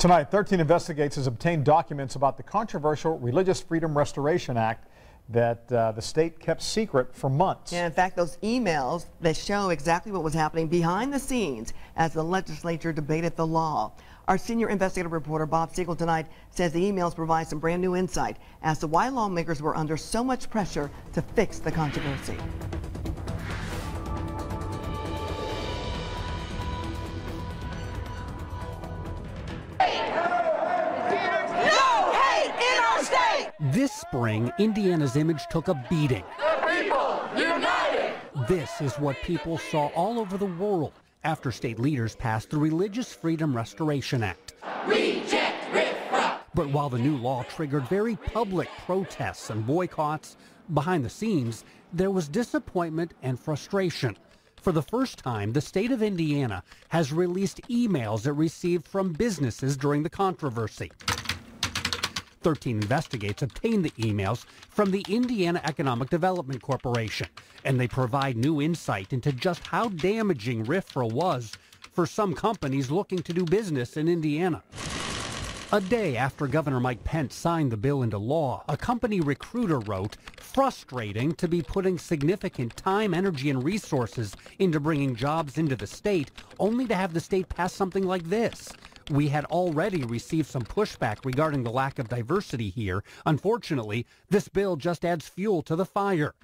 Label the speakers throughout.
Speaker 1: Tonight, 13 Investigates has obtained documents about the controversial Religious Freedom Restoration Act that the state kept secret for months.
Speaker 2: Yeah, in fact, those emails that show exactly what was happening behind the scenes as the legislature debated the law. Our senior investigative reporter Bob Siegel tonight says the emails provide some brand new insight as to why lawmakers were under so much pressure to fix the controversy.
Speaker 3: This spring, Indiana's image took a beating.
Speaker 4: The people united!
Speaker 3: This is what people saw all over the world after state leaders passed the Religious Freedom Restoration Act.
Speaker 4: Reject RFRA!
Speaker 3: But while the new law triggered very public protests and boycotts, behind the scenes, there was disappointment and frustration. For the first time, the state of Indiana has released emails it received from businesses during the controversy. 13 Investigates obtained the emails from the Indiana Economic Development Corporation, and they provide new insight into just how damaging RFRA was for some companies looking to do business in Indiana. A day after Governor Mike Pence signed the bill into law, a company recruiter wrote, "Frustrating to be putting significant time, energy, and resources into bringing jobs into the state, only to have the state pass something like this. We had already received some pushback regarding the lack of diversity here. Unfortunately, this bill just adds fuel to the fire."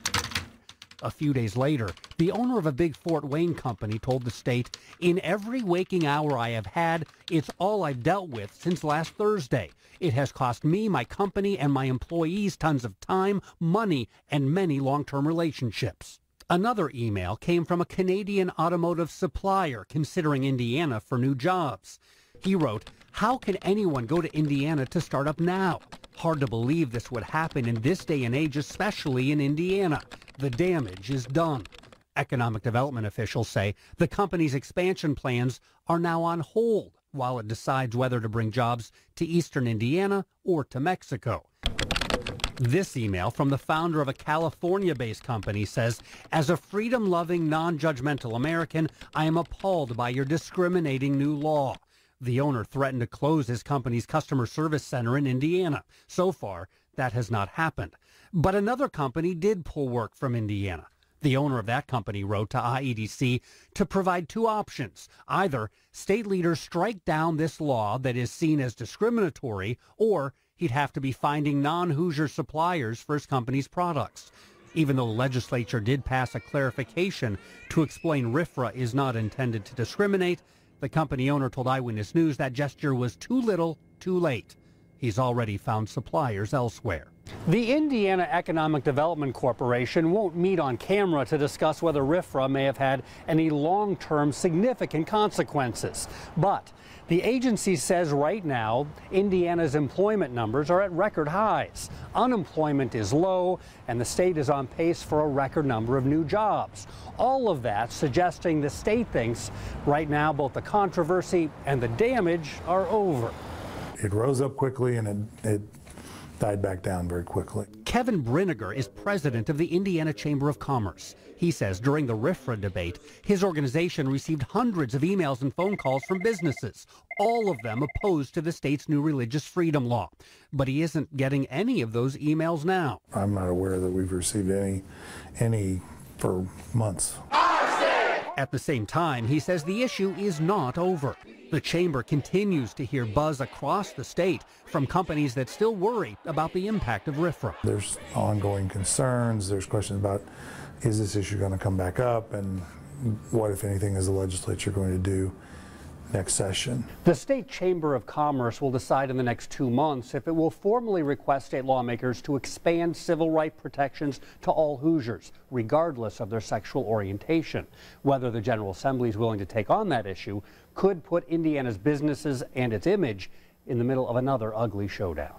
Speaker 3: A few days later, the owner of a big Fort Wayne company told the state, "In every waking hour I have had, it's all I've dealt with since last Thursday. It has cost me, my company, and my employees tons of time, money, and many long-term relationships." Another email came from a Canadian automotive supplier considering Indiana for new jobs. He wrote, "How can anyone go to Indiana to start up now? Hard to believe this would happen in this day and age, especially in Indiana. The damage is done." Economic development officials say the company's expansion plans are now on hold while it decides whether to bring jobs to eastern Indiana or to Mexico. This email from the founder of a California-based company says, "As a freedom-loving, non-judgmental American, I am appalled by your discriminating new law." The owner threatened to close his company's customer service center in Indiana. So far, that has not happened. But another company did pull work from Indiana. The owner of that company wrote to IEDC to provide two options. Either state leaders strike down this law that is seen as discriminatory, or he'd have to be finding non-Hoosier suppliers for his company's products. Even though the legislature did pass a clarification to explain RFRA is not intended to discriminate, the company owner told Eyewitness News that gesture was too little, too late. He's already found suppliers elsewhere. The Indiana Economic Development Corporation won't meet on camera to discuss whether RFRA may have had any long-term significant consequences. But the agency says right now, Indiana's employment numbers are at record highs. Unemployment is low, and the state is on pace for a record number of new jobs. All of that suggesting the state thinks right now both the controversy and the damage are over.
Speaker 5: It rose up quickly and it died back down very quickly.
Speaker 3: Kevin Brinegar is president of the Indiana Chamber of Commerce. He says during the RFRA debate, his organization received hundreds of emails and phone calls from businesses, all of them opposed to the state's new religious freedom law. But he isn't getting any of those emails now.
Speaker 5: I'm not aware that we've received any for months.
Speaker 3: At the same time, he says the issue is not over. The chamber continues to hear buzz across the state from companies that still worry about the impact of RFRA.
Speaker 5: There's ongoing concerns. There's questions about, is this issue going to come back up, and what, if anything, is the legislature going to do next session?
Speaker 3: The State Chamber of Commerce will decide in the next 2 months if it will formally request state lawmakers to expand civil rights protections to all Hoosiers, regardless of their sexual orientation. Whether the General Assembly is willing to take on that issue could put Indiana's businesses and its image in the middle of another ugly showdown.